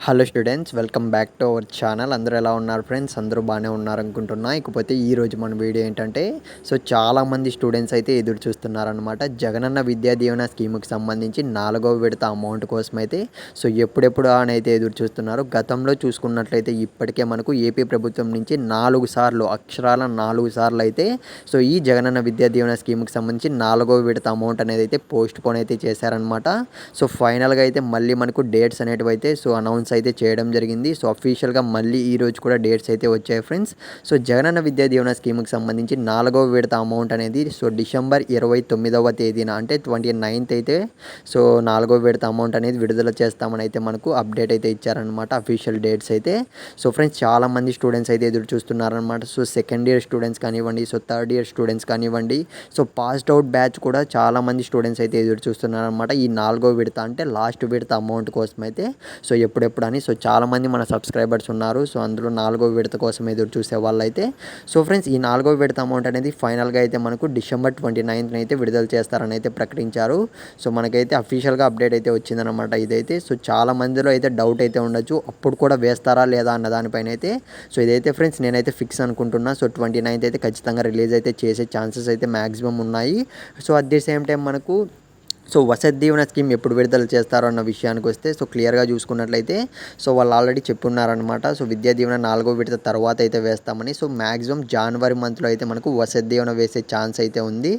Hello students, welcome back to our channel. అందరూ ఎలా ఉన్నారు ఫ్రెండ్స్? అందరూ బాగానే ఉన్నారనుకుంటున్నా. ఇకపోతే ఈరోజు మన వీడియో ఏంటంటే, చాలామంది స్టూడెంట్స్ అయితే ఎదురు చూస్తున్నారనమాట. జగనన్న విద్యా దీవెన స్కీమ్కి సంబంధించి 4వ విడత అమౌంట్ కోసం అయితే ఎప్పుడెప్పుడు అని అయితే ఎదురు చూస్తున్నారు. గతంలో చూసుకున్నట్లయితే ఇప్పటికే మనకు ఏపీ ప్రభుత్వం నుంచి 4 సార్లు, అక్షరాల 4 సార్లు అయితే ఈ జగనన్న విద్యా దీవెన స్కీమ్కి సంబంధించి 4వ విడత అమౌంట్ అనేది అయితే పోస్ట్ పోన్ అయితే చేశారనమాట. ఫైనల్గా అయితే మళ్ళీ మనకు డేట్స్ అనేటివి అయితే అనౌన్స్ అయితే చేయడం జరిగింది. అఫీషియల్గా మళ్ళీ ఈరోజు కూడా డేట్స్ అయితే వచ్చాయి ఫ్రెండ్స్. జగనన్న విద్యా దీవెన స్కీమ్కి సంబంధించి 4వ విడత అమౌంట్ అనేది డిసెంబర్ 29వ తేదీన అంటే 29th అయితే 4వ విడత అమౌంట్ అనేది విడుదల చేస్తామని అయితే మనకు అప్డేట్ అయితే ఇచ్చారనమాట, అఫీషియల్ డేట్స్ అయితే. ఫ్రెండ్స్, చాలామంది స్టూడెంట్స్ అయితే ఎదురు చూస్తున్నారనమాట. సెకండ్ ఇయర్ స్టూడెంట్స్ కానివ్వండి, థర్డ్ ఇయర్ స్టూడెంట్స్ కానివ్వండి, పాస్డ్ అవుట్ బ్యాచ్ కూడా చాలామంది స్టూడెంట్స్ అయితే ఎదురు చూస్తున్నారనమాట. ఈ 4వ విడత అంటే లాస్ట్ విడత అమౌంట్ కోసం అయితే ఎప్పుడెప్పుడు అని చాలామంది మన సబ్స్క్రైబర్స్ ఉన్నారు. అందులో 4వ విడత కోసం ఎదురు చూసే వాళ్ళైతే ఫ్రెండ్స్, ఈ 4వ విడత అమౌంట్ అనేది ఫైనల్గా అయితే మనకు డిసెంబర్ 29th అయితే విడుదల చేస్తారని అయితే ప్రకటించారు. మనకైతే అఫీషియల్గా అప్డేట్ అయితే వచ్చిందనమాట ఇదైతే. చాలా మందిలో అయితే డౌట్ అయితే ఉండొచ్చు, అప్పుడు కూడా వేస్తారా లేదా అన్న దానిపైన అయితే. ఇదైతే ఫ్రెండ్స్ నేనైతే ఫిక్స్ అనుకుంటున్నా. 29th అయితే ఖచ్చితంగా రిలీజ్ అయితే చేసే ఛాన్సెస్ అయితే మ్యాక్సిమం ఉన్నాయి. అట్ ది సేమ్ టైం మనకు వసతి దీవెన స్కీమ్ ఎప్పుడు విడుదల చేస్తారో అన్న విషయానికి వస్తే క్లియర్గా చూసుకున్నట్లయితే వాళ్ళు ఆల్రెడీ చెప్పున్నారనమాట. విద్యా దీవెన 4వ విడత తర్వాత అయితే వేస్తామని. మ్యాక్సిమం జనవరి మంత్లో అయితే మనకు వసతి దీవెన వేసే ఛాన్స్ అయితే ఉంది.